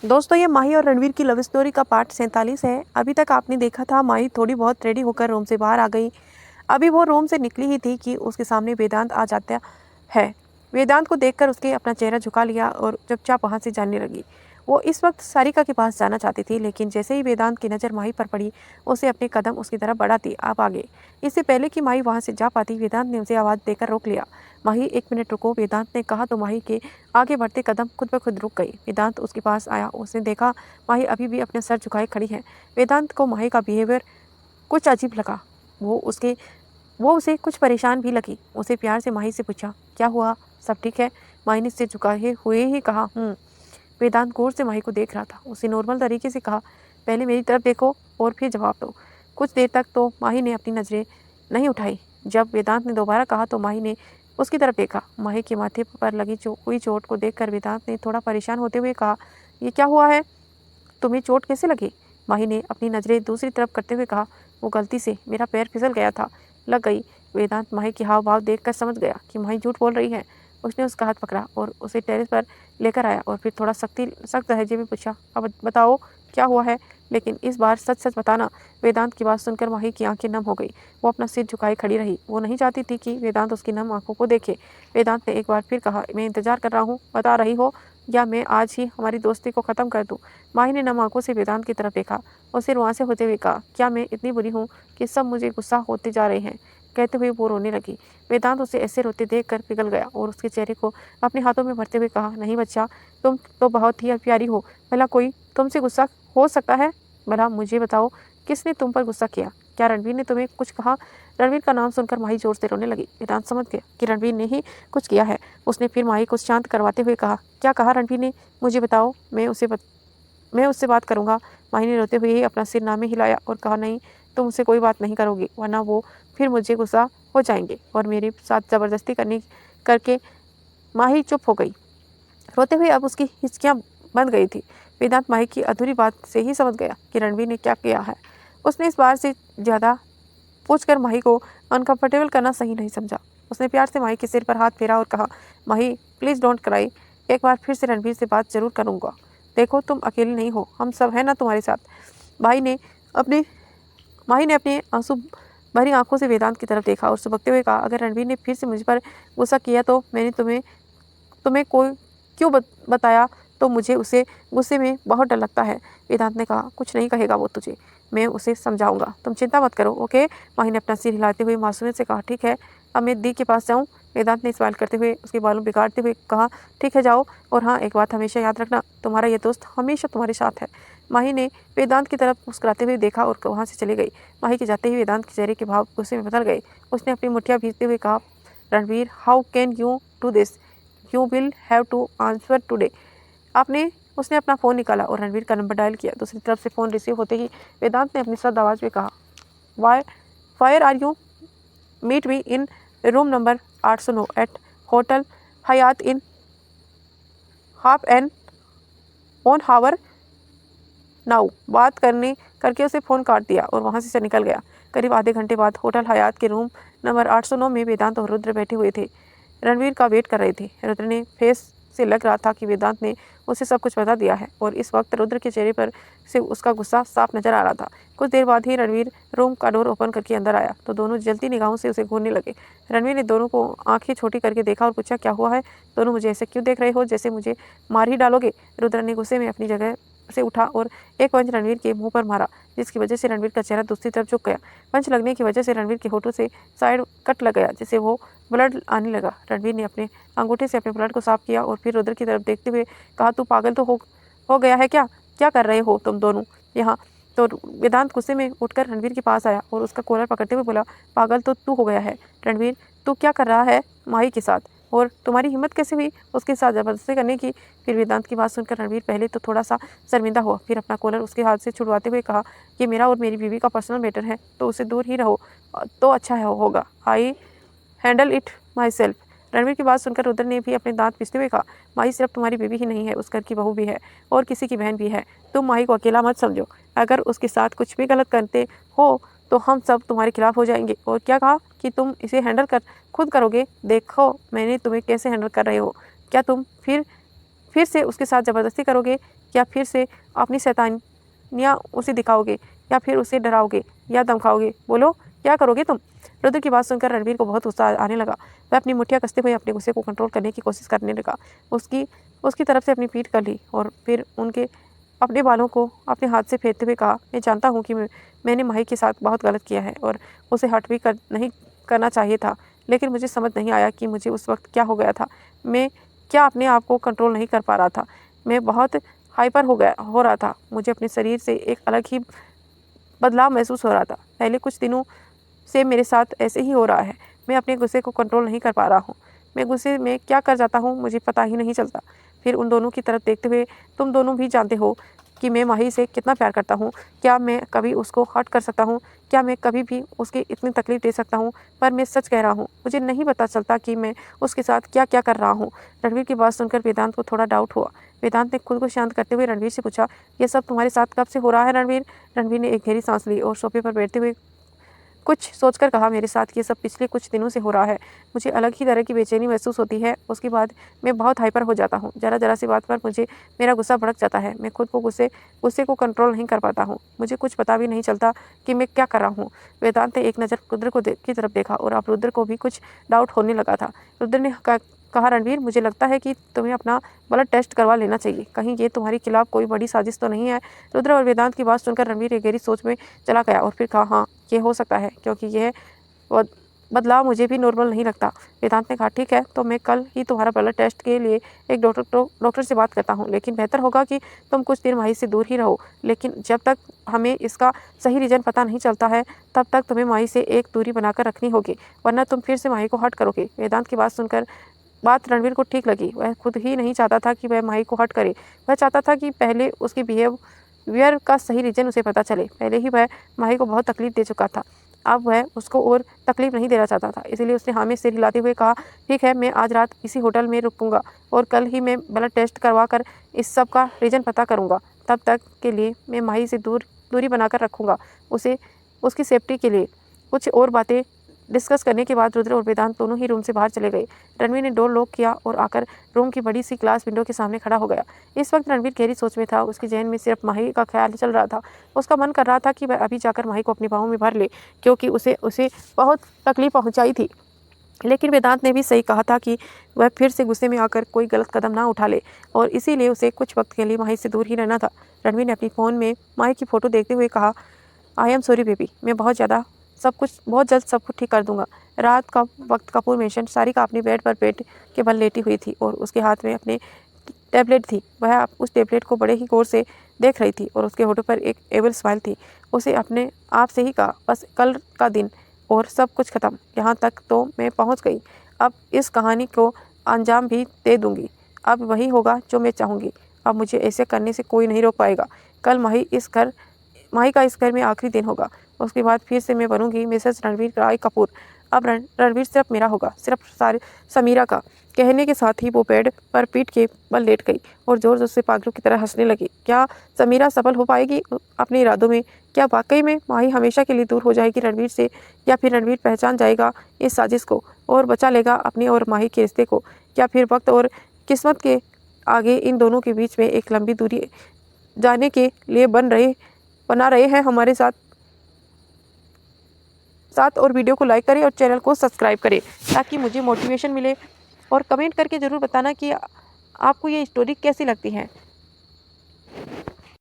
दोस्तों ये माही और रणवीर की लव स्टोरी का पार्ट 47 है। अभी तक आपने देखा था माही थोड़ी बहुत रेडी होकर रूम से बाहर आ गई। अभी वो रूम से निकली ही थी कि उसके सामने वेदांत आ जाता है। वेदांत को देखकर उसके अपना चेहरा झुका लिया और चुपचाप वहाँ से जाने लगी। वो इस वक्त सारिका के पास जाना चाहती थी, लेकिन जैसे ही वेदांत की नज़र माही पर पड़ी उसे अपने कदम उसकी तरफ बढ़ाती आप आगे। इससे पहले कि माही वहाँ से जा पाती, वेदांत ने उसे आवाज़ देकर रोक लिया। माही 1 मिनट रुको, वेदांत ने कहा तो माही के आगे बढ़ते कदम खुद ब खुद रुक गई। वेदांत उसके पास आया, उसने देखा माही अभी भी अपने सर झुकाए खड़ी है। वेदांत को माही का बिहेवियर कुछ अजीब लगा। वो उसे कुछ परेशान भी लगी। उसे प्यार से माही से पूछा, क्या हुआ, सब ठीक है? माही ने सिर झुकाए हुए ही कहा, वेदांत गौर से माही को देख रहा था। उसे नॉर्मल तरीके से कहा, पहले मेरी तरफ देखो और फिर जवाब दो। कुछ देर तक तो माही ने अपनी नज़रें नहीं उठाई। जब वेदांत ने दोबारा कहा तो माही ने उसकी तरफ देखा। माही के माथे पर लगी हुई चोट को देखकर वेदांत ने थोड़ा परेशान होते हुए कहा, ये क्या हुआ है, तुम्हें चोट कैसे लगी? माही ने अपनी नज़रें दूसरी तरफ करते हुए कहा, वो गलती से मेरा पैर फिसल गया था, लग गई। वेदांत माही के हाव भाव देखकर समझ गया कि माही झूठ बोल रही है। उसने उसका हाथ पकड़ा और उसे टेरेस पर लेकर आया और फिर थोड़ा सख्त लहजे में पूछा, अब बताओ क्या हुआ है, लेकिन इस बार सच सच बताना। वेदांत की बात सुनकर माही की आंखें नम हो गई। वो अपना सिर झुकाए खड़ी रही। वो नहीं चाहती थी कि वेदांत उसकी नम आंखों को देखे। वेदांत ने एक बार फिर कहा, मैं इंतजार कर रहा हूँ, बता रही हो या मैं आज ही हमारी दोस्ती को ख़त्म कर दूँ? माही ने नम आंखों से वेदांत की तरफ देखा और सिर वहाँ से होते हुए कहा, क्या मैं इतनी बुरी हूँ कि सब मुझे गुस्सा होते जा रहे हैं? कहते हुए वो रोने लगी। वेदांत उसे ऐसे रोते देखकर पिघल गया और उसके चेहरे को अपने हाथों में भरते हुए कहा, नहीं बच्चा, तुम तो बहुत ही प्यारी हो। भला कोई तुमसे गुस्सा हो सकता है? भला मुझे बताओ, किसने तुम पर गुस्सा किया? क्या रणवीर ने तुम्हें कुछ कहा? रणवीर का नाम सुनकर माही जोर से रोने लगी। वेदांत समझ गया कि रणवीर ने ही कुछ किया है। उसने फिर माही को शांत करवाते हुए कहा, क्या कहा रणवीर ने? मुझे बताओ, मैं उससे बात करूंगा। माही ने रोते हुए ही अपना सिर नामे हिलाया और कहा, नहीं, तुम उससे कोई बात नहीं करोगी, वरना वो फिर मुझे गुस्सा हो जाएंगे और मेरे साथ ज़बरदस्ती करके। माही चुप हो गई। रोते हुए अब उसकी हिचकियाँ बंद गई थी। वेदांत माही की अधूरी बात से ही समझ गया कि रणवीर ने क्या किया है। उसने इस बार से ज़्यादा पूछकर माही को अनकंफर्टेबल करना सही नहीं समझा। उसने प्यार से माही के सिर पर हाथ फेरा और कहा, माही प्लीज़ डोंट क्राई, एक बार फिर से रणवीर से बात जरूर करूँगा। देखो तुम अकेली नहीं हो, हम सब हैं ना तुम्हारे साथ। माही ने अपने माही ने अपने आंसू भरी आंखों से वेदांत की तरफ देखा और सुबकते हुए कहा, अगर रणवीर ने फिर से मुझ पर गुस्सा किया तो मैंने तुम्हें कोई क्यों बताया? तो मुझे उसे गुस्से में बहुत डर लगता है। वेदांत ने कहा, कुछ नहीं कहेगा वो तुझे, मैं उसे समझाऊंगा, तुम चिंता मत करो, ओके? माही ने अपना सिर हिलाते हुए मासूमियत से कहा, ठीक है, अब मैं दी के पास जाऊँ? वेदांत ने स्माइल करते हुए उसके बालों बिगाड़ते हुए कहा, ठीक है जाओ, और हाँ एक बात हमेशा याद रखना, तुम्हारा ये दोस्त हमेशा तुम्हारे साथ है। माही ने वेदांत की तरफ मुस्कुराते हुए देखा और वहाँ से चली गई। माही के जाते ही वेदांत के चेहरे के भाव गुस्से में बदल गए। उसने अपनी मुठ्ठियाँ भींचते हुए कहा, Ranveer, how can you do this? You will have to answer today. उसने अपना फ़ोन निकाला और रणवीर का नंबर डायल किया। दूसरी तरफ से फ़ोन रिसीव होते ही वेदांत ने अपनी सख्त आवाज़ में कहा, where are you? Meet me in room number 809 at hotel Hyatt in half an on hour now. बात करके उसे फ़ोन काट दिया और वहाँ से निकल गया। करीब आधे घंटे बाद होटल हयात के रूम नंबर 809 में वेदांत और रुद्र बैठे हुए थे, रणवीर का वेट कर रहे थे। रुद्र ने फेस से लग रहा था कि वेदांत ने उसे सब कुछ बता दिया है और इस वक्त रुद्र के चेहरे पर से उसका गुस्सा साफ नजर आ रहा था। कुछ देर बाद ही रणवीर रूम का डोर ओपन करके अंदर आया तो दोनों जलती निगाहों से उसे घूरने लगे। रणवीर ने दोनों को आंखें छोटी करके देखा और पूछा, क्या हुआ है? दोनों मुझे ऐसे क्यों देख रहे हो, जैसे मुझे मार ही डालोगे? रुद्र ने गुस्से में अपनी जगह से उठा और एक पंच रणवीर के मुंह पर मारा, जिसकी वजह से रणवीर का चेहरा दूसरी तरफ झुक गया। पंच लगने की वजह से रणवीर के होठों से साइड कट लग गया, जिससे वो ब्लड आने लगा। रणवीर ने अपने अंगूठे से अपने ब्लड को साफ किया और फिर रुद्र की तरफ देखते हुए कहा, तू पागल तो हो गया है क्या? क्या कर रहे हो तुम दोनों यहाँ? तो वेदांत गुस्से में उठकर रणवीर के पास आया और उसका कॉलर पकड़ते हुए बोला, पागल तो तू हो गया है रणवीर, तू क्या कर रहा है माही के साथ, और तुम्हारी हिम्मत कैसे हुई उसके साथ ज़बरदस्ती करने की? फिर वेदांत की बात सुनकर रणवीर पहले तो थोड़ा सा शर्मिंदा हुआ, फिर अपना कॉलर उसके हाथ से छुड़वाते हुए कहा, ये मेरा और मेरी बीवी का पर्सनल मैटर है, तो उससे दूर ही रहो तो अच्छा होगा। I handle it my self. Ranveer की बात सुनकर रुद्र ने भी अपने दांत पीसते हुए कहा, माही सिर्फ तुम्हारी बीवी ही नहीं है, उस घर की बहू भी है और किसी की बहन भी है। तुम माही को अकेला मत समझो, अगर उसके साथ कुछ भी गलत करते हो तो हम सब तुम्हारे खिलाफ हो जाएंगे। और क्या कहा कि तुम इसे हैंडल खुद करोगे? देखो मैंने तुम्हें कैसे हैंडल कर रहे हो। क्या तुम फिर से उसके साथ ज़बरदस्ती करोगे? क्या फिर से अपनी शैतानियाँ उसे दिखाओगे या फिर उसे डराओगे या धमकाओगे? बोलो, क्या करोगे तुम? रुद्र की बात सुनकर रणवीर को बहुत गुस्सा आने लगा। वह अपनी मुठ्ठियाँ कसते हुए अपने गुस्से को कंट्रोल करने की कोशिश करने लगा। उसकी उसकी तरफ से अपनी पीठ कर ली और फिर उनके अपने बालों को अपने हाथ से फेरते हुए कहा, मैं जानता हूँ कि मैंने माही के साथ बहुत गलत किया है और उसे हर्ट भी नहीं करना चाहिए था, लेकिन मुझे समझ नहीं आया कि मुझे उस वक्त क्या हो गया था। मैं क्या अपने आप को कंट्रोल नहीं कर पा रहा था। मैं बहुत हाइपर हो रहा था। मुझे अपने शरीर से एक अलग ही बदलाव महसूस हो रहा था। पहले कुछ दिनों से मेरे साथ ऐसे ही हो रहा है। मैं अपने गुस्से को कंट्रोल नहीं कर पा रहा हूँ। मैं गुस्से में क्या कर जाता हूँ मुझे पता ही नहीं चलता। फिर उन दोनों की तरफ देखते हुए, तुम दोनों भी जानते हो कि मैं माही से कितना प्यार करता हूँ। क्या मैं कभी उसको हर्ट कर सकता हूँ? क्या मैं कभी भी उसकी इतनी तकलीफ दे सकता हूँ? पर मैं सच कह रहा हूँ, मुझे नहीं पता चलता कि मैं उसके साथ क्या क्या कर रहा हूँ। रणवीर की बात सुनकर वेदांत को थोड़ा डाउट हुआ। वेदांत ने खुद को शांत करते हुए रणवीर से पूछा, ये सब तुम्हारे साथ कब से हो रहा है रणवीर? रणवीर ने एक गहरी सांस ली और सोफे पर बैठते हुए कुछ सोचकर कहा, मेरे साथ ये सब पिछले कुछ दिनों से हो रहा है। मुझे अलग ही तरह की बेचैनी महसूस होती है। उसके बाद मैं बहुत हाइपर हो जाता हूँ। ज़रा सी बात पर मुझे मेरा गुस्सा भड़क जाता है। मैं खुद को गुस्से को कंट्रोल नहीं कर पाता हूँ। मुझे कुछ पता भी नहीं चलता कि मैं क्या कर रहा हूँ। वेदांत ने एक नज़र रुद्र की तरफ देखा और अब रुद्र को भी कुछ डाउट होने लगा था। रुद्र ने कहा, रणवीर, मुझे लगता है कि तुम्हें अपना ब्लड टेस्ट करवा लेना चाहिए। कहीं ये तुम्हारे खिलाफ कोई बड़ी साजिश तो नहीं है? रुद्र और वेदांत की बात सुनकर रणवीर एक गहरी सोच में चला गया और फिर कहा, हाँ, ये हो सकता है, क्योंकि यह बदलाव मुझे भी नॉर्मल नहीं लगता। वेदांत ने कहा, ठीक है, तो मैं कल ही तुम्हारा ब्लड टेस्ट के लिए एक डॉक्टर से बात करता हूँ, लेकिन बेहतर होगा कि तुम कुछ दिन माही से दूर ही रहो। लेकिन जब तक हमें इसका सही रीज़न पता नहीं चलता है, तब तक तुम्हें माही से एक दूरी बनाकर रखनी होगी, वरना तुम फिर से माही को हर्ट करोगे। वेदांत की बात सुनकर बात रणवीर को ठीक लगी। वह खुद ही नहीं चाहता था कि वह माही को हर्ट करे। वह चाहता था कि पहले उसकी बिहेवियर का सही रीज़न उसे पता चले। पहले ही वह माही को बहुत तकलीफ दे चुका था, अब वह उसको और तकलीफ नहीं देना चाहता था। इसीलिए उसने हाँ में सिर हिलाते हुए कहा, ठीक है, मैं आज रात इसी होटल में रुकूंगा और कल ही मैं ब्लड टेस्ट करवा कर इस सब का रीज़न पता करूंगा। तब तक के लिए मैं माही से दूरी बनाकर रखूंगा, उसे उसकी सेफ्टी के लिए। कुछ और बातें डिस्कस करने के बाद रुद्र और वेदांत दोनों ही रूम से बाहर चले गए। रणवीर ने डोर लॉक किया और आकर रूम की बड़ी सी ग्लास विंडो के सामने खड़ा हो गया। इस वक्त रणवीर गहरी सोच में था। उसके जहन में सिर्फ माही का ख्याल चल रहा था। उसका मन कर रहा था कि वह अभी जाकर माही को अपनी बाहों में भर ले, क्योंकि उसे बहुत तकलीफ पहुंचाई थी। लेकिन वेदांत ने भी सही कहा था कि वह फिर से गुस्से में आकर कोई गलत कदम ना उठा ले, और इसीलिए उसे कुछ वक्त के लिए माही से दूर ही रहना था। रणवीर ने अपनी फ़ोन में माही की फ़ोटो देखते हुए कहा, आई एम सॉरी बेबी, मैं बहुत जल्द सब कुछ ठीक कर दूंगा। रात का वक्त कपूर मेंशन सारिका अपनी बेड पर पेट के बल लेटी हुई थी और उसके हाथ में अपने टैबलेट थी। वह उस टैबलेट को बड़े ही गौर से देख रही थी और उसके होठों पर एक एवल स्माइल थी। उसे अपने आप से ही कहा, बस कल का दिन और सब कुछ खत्म। यहाँ तक तो मैं पहुँच गई। अब इस कहानी को अंजाम भी दे दूँगी। अब वही होगा जो मैं चाहूँगी। अब मुझे ऐसे करने से कोई नहीं रोक पाएगा। कल माही का इस घर में आखिरी दिन होगा। उसके बाद फिर से मैं बनूंगी मिसेस रणवीर राय कपूर। अब रणवीर सिर्फ मेरा होगा, सिर्फ समीरा का। कहने के साथ ही वो बेड पर पीठ के बल लेट गई और जोर जोर से पागलों की तरह हंसने लगी। क्या समीरा सफल हो पाएगी अपने इरादों में? क्या वाकई में माही हमेशा के लिए दूर हो जाएगी रणवीर से, या फिर रणवीर पहचान जाएगा इस साजिश को और बचा लेगा अपने और माही के रिश्ते को? क्या फिर वक्त और किस्मत के आगे इन दोनों के बीच में एक लंबी दूरी जाने के लिए बना रहे हैं हमारे साथ और वीडियो को लाइक करें और चैनल को सब्सक्राइब करें ताकि मुझे मोटिवेशन मिले। और कमेंट करके ज़रूर बताना कि आपको ये स्टोरी कैसी लगती है।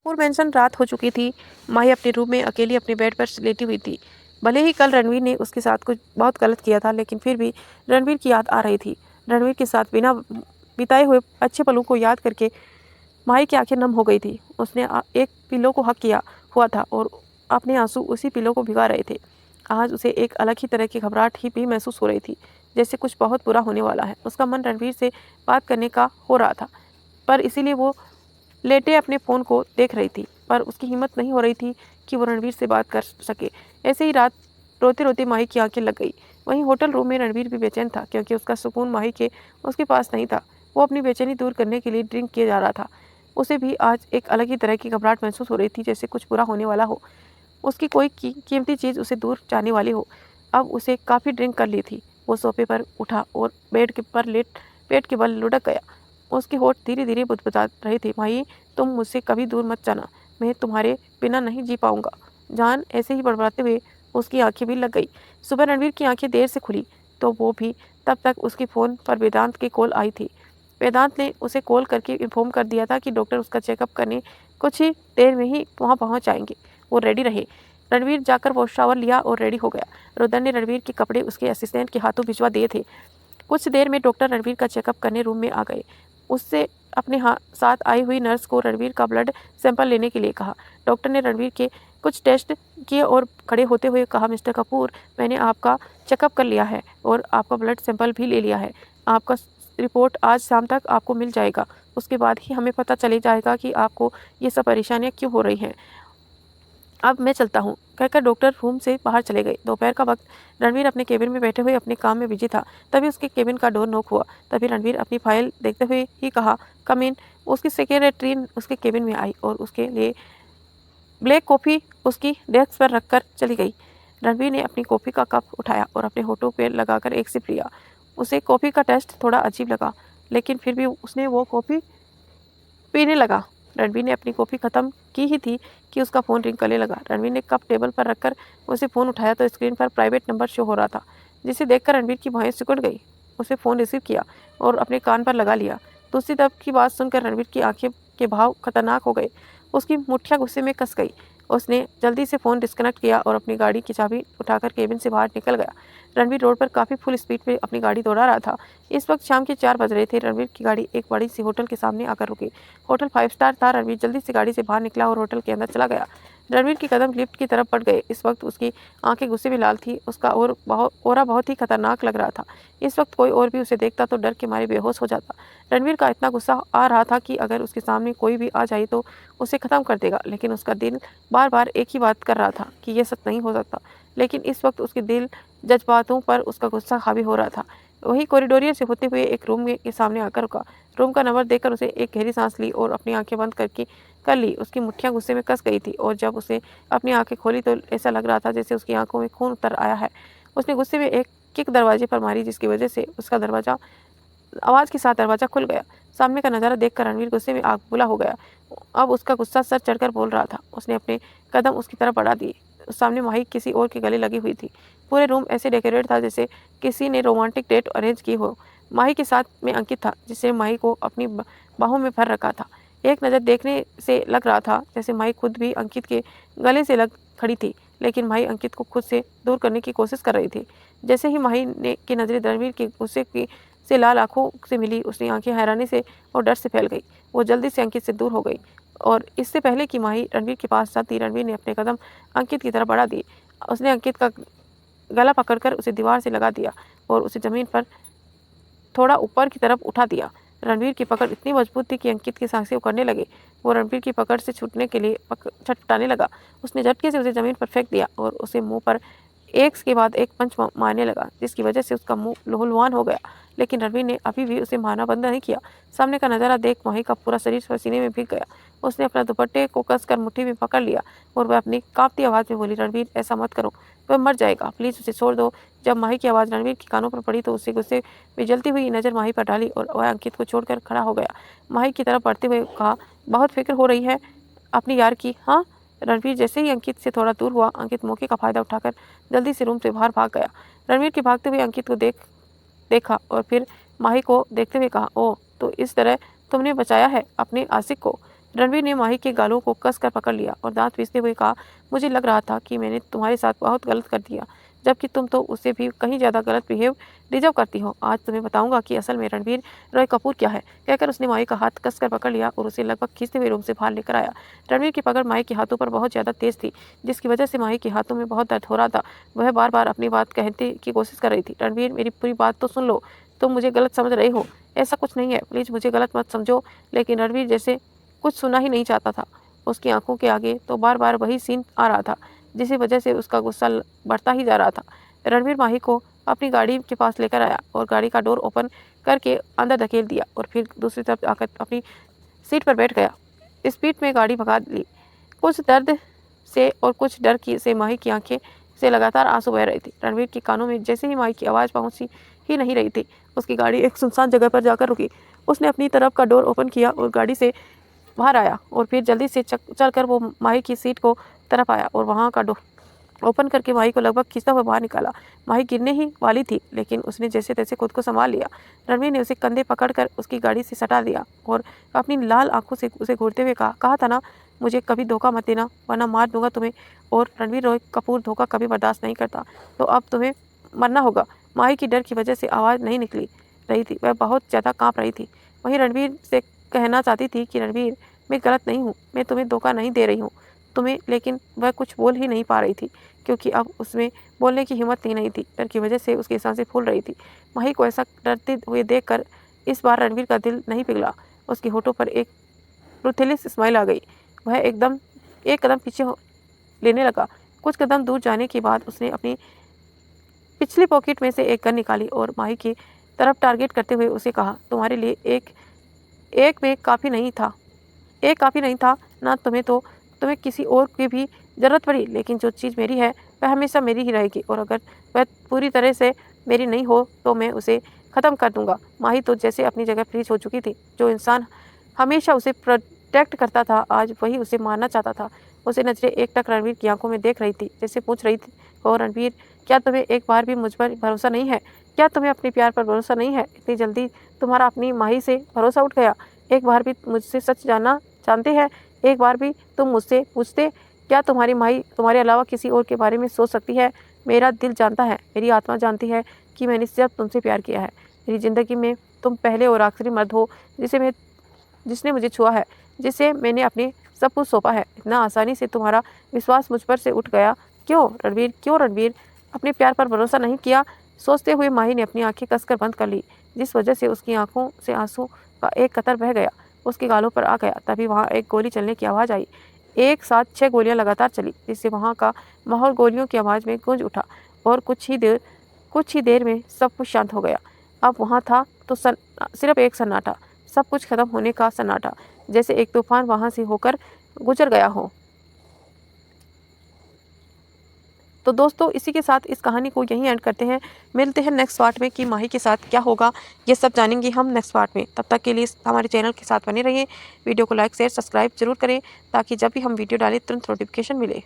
और मेंशन रात हो चुकी थी। माही अपने रूम में अकेली अपने बेड पर लेटी हुई थी। भले ही कल रणवीर ने उसके साथ कुछ बहुत गलत किया था, लेकिन फिर भी रणवीर की याद आ रही थी। रणवीर के साथ बिना बिताए हुए अच्छे पलों को याद करके माही की आंखें नम हो गई थी। उसने एक पिलो को हक किया हुआ था और अपने आंसू उसी पिलो को भिगा रहे थे। आज उसे एक अलग ही तरह की घबराहट ही भी महसूस हो रही थी, जैसे कुछ बहुत बुरा होने वाला है। उसका मन रणवीर से बात करने का हो रहा था, पर इसीलिए वो लेटे अपने फ़ोन को देख रही थी, पर उसकी हिम्मत नहीं हो रही थी कि वो रणवीर से बात कर सके। ऐसे ही रात रोते रोते माही की आंखें लग गई। वहीं होटल रूम में रणवीर भी बेचैन था, क्योंकि उसका सुकून माही के उसके पास नहीं था। वो अपनी बेचैनी दूर करने के लिए ड्रिंक किया जा रहा था। उसे भी आज एक अलग ही तरह की घबराहट महसूस हो रही थी, जैसे कुछ बुरा होने वाला हो, उसकी कोई कीमती चीज़ उसे दूर जाने वाली हो। अब उसे काफ़ी ड्रिंक कर ली थी। वो सोफे पर उठा और बेड के पर पेट के बल लुढ़क गया। उसके होठ धीरे धीरे बुदबुदा रहे थे। माही, तुम मुझसे कभी दूर मत जाना, मैं तुम्हारे बिना नहीं जी पाऊंगा। जान ऐसे ही बड़बड़ाते हुए उसकी आंखें भी लग गई। सुबह रणवीर की आंखें देर से खुली तो वो भी तब तक उसके फ़ोन पर वेदांत की कॉल आई थी। वेदांत ने उसे कॉल करके इन्फॉर्म कर दिया था कि डॉक्टर उसका चेकअप करने कुछ ही देर में ही वहाँ पहुँच जाएंगे, वो रेडी रहे। रणवीर जाकर वॉश शावर लिया और रेडी हो गया। रुदन ने रणवीर के कपड़े उसके असिस्टेंट के हाथों भिजवा दिए थे। कुछ देर में डॉक्टर रणवीर का चेकअप करने रूम में आ गए। उससे अपने साथ आई हुई नर्स को रणवीर का ब्लड सैंपल लेने के लिए कहा। डॉक्टर ने रणवीर के कुछ टेस्ट किए और खड़े होते हुए कहा, मिस्टर कपूर, मैंने आपका चेकअप कर लिया है और आपका ब्लड सैंपल भी ले लिया है। आपका रिपोर्ट आज शाम तक आपको मिल जाएगा। उसके बाद ही हमें पता चले जाएगा कि आपको ये सब परेशानियाँ क्यों हो रही हैं। अब मैं चलता हूँ, कहकर डॉक्टर रूम से बाहर चले गए। दोपहर का वक्त रणवीर अपने केबिन में बैठे हुए अपने काम में बिजी था। तभी उसके केबिन का डोर नॉक हुआ। तभी रणवीर अपनी फाइल देखते हुए ही कहा, कम इन। उसकी सेक्रेटरी उसके केबिन में आई और उसके लिए ब्लैक कॉफ़ी उसकी डेस्क पर रखकर चली गई। रणवीर ने अपनी कॉफ़ी का कप उठाया और अपने होठों पर लगाकर एक सिप लिया। उसे कॉफ़ी का टेस्ट थोड़ा अजीब लगा, लेकिन फिर भी उसने वो कॉफ़ी पीने लगा। रणवीर ने अपनी कॉफ़ी ख़त्म की ही थी कि उसका फ़ोन रिंग करने लगा। रणवीर ने कप टेबल पर रखकर उसे फ़ोन उठाया तो स्क्रीन पर प्राइवेट नंबर शो हो रहा था, जिसे देखकर रणवीर की भौहें सिकुड़ गई। उसे फ़ोन रिसीव किया और अपने कान पर लगा लिया। दूसरी तरफ की बात सुनकर रणवीर की आंखें के भाव खतरनाक हो गए। उसकी मुठ्ठियाँ गुस्से में कस गई। उसने जल्दी से फ़ोन डिस्कनेक्ट किया और अपनी गाड़ी की चाबी उठाकर केबिन से बाहर निकल गया। रणवीर रोड पर काफ़ी फुल स्पीड में अपनी गाड़ी दौड़ा रहा था। इस वक्त शाम के 4 बज रहे थे। रणवीर की गाड़ी एक बड़ी सी होटल के सामने आकर रुकी। होटल 5 स्टार था। रणवीर जल्दी से गाड़ी से बाहर निकला और होटल के अंदर चला गया। रणवीर के कदम लिफ्ट की तरफ बढ़ गए। इस वक्त उसकी आंखें गुस्से में लाल थी। उसका ऑरा बहुत ही खतरनाक लग रहा था। इस वक्त कोई और भी उसे देखता तो डर के मारे बेहोश हो जाता। रणवीर का इतना गुस्सा आ रहा था कि अगर उसके सामने कोई भी आ जाए तो उसे ख़त्म कर देगा, लेकिन उसका दिल बार बार एक ही बात कर रहा था कि यह सच नहीं हो सकता। लेकिन इस वक्त उसके दिल जज्बातों पर उसका गुस्सा हावी हो रहा था। वही कॉरिडोर से होते हुए एक रूम के सामने आकर रुका। रूम का नंबर देखकर उसे एक गहरी सांस ली और अपनी आंखें बंद करके कर ली। उसकी मुट्ठियां गुस्से में कस गई थी और जब उसे अपनी आंखें खोली तो ऐसा लग रहा था जैसे उसकी आंखों में खून उतर आया है। उसने गुस्से में एक किक दरवाजे पर मारी, जिसकी वजह से उसका दरवाज़ा आवाज़ के साथ दरवाज़ा खुल गया। सामने का नज़ारा देखकर रणवीर गुस्से में आग बबूला हो गया। अब उसका गुस्सा सर चढ़कर बोल रहा था। उसने अपने कदम उसकी तरफ बढ़ा दिए। सामने माही किसी और के गले लगी हुई थी। पूरे रूम ऐसे डेकोरेट था जैसे किसी ने रोमांटिक डेट अरेंज की हो। माही के साथ में अंकित था, जिसने माही को अपनी बाहों में भर रखा था। एक नज़र देखने से लग रहा था जैसे माही खुद भी अंकित के गले से लग खड़ी थी, लेकिन माही अंकित को खुद से दूर करने की कोशिश कर रही थी। जैसे ही माही ने की नज़रें रणवीर के गुस्से की से लाल आंखों से मिली, उसकी आंखें हैरानी से और डर से फैल गई। वो जल्दी से अंकित से दूर हो गई और इससे पहले कि माही रणवीर के पास जाती, रणवीर ने अपने कदम अंकित की तरफ बढ़ा दिए। उसने अंकित का गला पकड़कर उसे दीवार से लगा दिया और उसे ज़मीन पर थोड़ा ऊपर की तरफ उठा दिया। रणवीर की पकड़ इतनी मजबूत थी कि अंकित की सांसें उखड़ने लगी। वो रणवीर की पकड़ से छूटने के लिए छटपटाने लगा। उसने झटके से उसे ज़मीन पर फेंक दिया और उसे मुंह पर एक के बाद एक पंच मारने लगा, जिसकी वजह से उसका मुंह लहूलुहान हो गया। लेकिन रणवीर ने अभी भी उसे मारना बंद नहीं किया। सामने का नज़ारा देख माही का पूरा शरीर पसीने में भीग गया। उसने अपना दुपट्टे को कसकर मुट्ठी में पकड़ लिया और वह अपनी कांपती आवाज़ में बोली, रणवीर ऐसा मत करो, वह मर जाएगा, प्लीज़ उसे छोड़ दो। जब माही की आवाज़ रणवीर के कानों पर पड़ी तो उसे गुस्से में जलती हुई नज़र माही पर डाली और वह अंकित को छोड़कर खड़ा हो गया। माही की तरफ बढ़ते हुए कहा, बहुत फिक्र हो रही है अपनी यार की, हाँ? रणवीर जैसे ही अंकित से थोड़ा दूर हुआ, अंकित मौके का फ़ायदा उठाकर जल्दी से रूम से बाहर भाग गया। रणवीर के भागते हुए अंकित को देखा और फिर माही को देखते हुए कहा, ओह, तो इस तरह तुमने बचाया है अपने आशिक को। रणवीर ने माही के गालों को कसकर पकड़ लिया और दांत पीसते हुए कहा, मुझे लग रहा था कि मैंने तुम्हारे साथ बहुत गलत कर दिया, जबकि तुम तो उससे भी कहीं ज़्यादा गलत बिहेव डिजर्व करती हो। आज तुम्हें बताऊंगा कि असल में रणवीर रॉय कपूर क्या है। कहकर उसने माही का हाथ कसकर पकड़ लिया और उसे लगभग खींचते हुए रूम से बाहर लेकर आया। रणवीर की पकड़ माही के हाथों पर बहुत ज़्यादा तेज थी, जिसकी वजह से माही के हाथों में बहुत दर्द हो रहा था। वह बार बार अपनी बात कहने की कोशिश कर रही थी। रणवीर, मेरी पूरी बात तो सुन लो, तुम मुझे गलत समझ रहे हो, ऐसा कुछ नहीं है, प्लीज़ मुझे गलत मत समझो। लेकिन रणवीर जैसे कुछ सुना ही नहीं चाहता था। उसकी आंखों के आगे तो बार बार वही सीन आ रहा था, जिसकी वजह से उसका गुस्सा बढ़ता ही जा रहा था। रणवीर माही को अपनी गाड़ी के पास लेकर आया और गाड़ी का डोर ओपन करके अंदर धकेल दिया और फिर दूसरी तरफ आकर अपनी सीट पर बैठ गया। स्पीड में गाड़ी भगा ली। कुछ दर्द से और कुछ डर की से माही की आंखें से लगातार आंसू बह रहे थे। रणवीर के कानों में जैसे ही माही की आवाज़ पहुंची ही नहीं रही थी, उसकी गाड़ी एक सुनसान जगह पर जाकर रुकी। उसने अपनी तरफ का डोर ओपन किया और गाड़ी से बाहर आया और फिर जल्दी से चलकर वो माही की सीट को तरफ आया और वहाँ का डोर ओपन करके माही को लगभग खींचता हुआ बाहर निकाला। माही गिरने ही वाली थी, लेकिन उसने जैसे तैसे खुद को संभाल लिया। रणवीर ने उसे कंधे पकड़कर उसकी गाड़ी से सटा दिया और अपनी लाल आंखों से उसे घूरते हुए कहा था ना, मुझे कभी धोखा मत देना वरना मार दूंगा तुम्हें। और रणवीर रॉय कपूर धोखा कभी बर्दाश्त नहीं करता, तो अब तुम्हें मरना होगा। माही की डर की वजह से आवाज़ नहीं निकली रही थी, वह बहुत ज़्यादा काँप रही थी। वहीं रणवीर से कहना चाहती थी कि रणवीर, मैं गलत नहीं हूँ, मैं तुम्हें धोखा नहीं दे रही हूँ तुम्हें, लेकिन वह कुछ बोल ही नहीं पा रही थी क्योंकि अब उसमें बोलने की हिम्मत ही नहीं थी। डर की वजह से उसकी सांसें फूल रही थी। माही को ऐसा डरते हुए देखकर इस बार रणवीर का दिल नहीं पिघला। उसके होठों पर एक रुथिलिस स्माइल आ गई। वह एक कदम पीछे लेने लगा। कुछ कदम दूर जाने के बाद उसने अपनी पिछली पॉकेट में से एक गन निकाली और माही की तरफ टारगेट करते हुए उसे कहा, तुम्हारे लिए एक में काफ़ी नहीं था, एक काफ़ी नहीं था ना तुम्हें किसी और की भी ज़रूरत पड़ी, लेकिन जो चीज़ मेरी है वह हमेशा मेरी ही रहेगी और अगर वह पूरी तरह से मेरी नहीं हो तो मैं उसे ख़त्म कर दूंगा। माही तो जैसे अपनी जगह फ्रीज हो चुकी थी। जो इंसान हमेशा उसे प्रोटेक्ट करता था आज वही उसे मारना चाहता था। उसे नजरें एकटक रणवीर की आंखों में देख रही थी, जैसे पूछ रही थी, और रणवीर, क्या तुम्हें एक बार भी मुझ पर भरोसा नहीं है? क्या तुम्हें अपने प्यार पर भरोसा नहीं है? इतनी जल्दी तुम्हारा अपनी माही से भरोसा उठ गया? एक बार भी मुझसे सच जानना जानते हैं? एक बार भी तुम मुझसे पूछते, क्या तुम्हारी माही तुम्हारे अलावा किसी और के बारे में सोच सकती है? मेरा दिल जानता है, मेरी आत्मा जानती है कि मैंने सिर्फ तुमसे प्यार किया है। मेरी ज़िंदगी में तुम पहले और आखिरी मर्द हो जिसने मुझे छुआ है, जिसे मैंने अपने सब कुछ सौंपा है। इतना आसानी से तुम्हारा विश्वास मुझ पर से उठ गया? क्यों रणवीर, अपने प्यार पर भरोसा नहीं किया? सोचते हुए माही ने अपनी आंखें कसकर बंद कर ली, जिस वजह से उसकी आंखों से आंसू का एक कतर बह गया, उसके गालों पर आ गया। तभी वहाँ एक गोली चलने की आवाज़ आई। एक साथ 6 गोलियां लगातार चली, जिससे वहाँ का माहौल गोलियों की आवाज़ में गूंज उठा और कुछ ही देर में सब कुछ शांत हो गया। अब वहाँ था तो सिर्फ एक सन्नाटा, सब कुछ खत्म होने का सन्नाटा, जैसे एक तूफान वहाँ से होकर गुजर गया हो। तो दोस्तों, इसी के साथ इस कहानी को यहीं एंड करते हैं। मिलते हैं नेक्स्ट पार्ट में कि माही के साथ क्या होगा, ये सब जानेंगे हम नेक्स्ट पार्ट में। तब तक के लिए हमारे चैनल के साथ बने रहिए। वीडियो को लाइक शेयर सब्सक्राइब जरूर करें ताकि जब भी हम वीडियो डालें तुरंत नोटिफिकेशन मिले।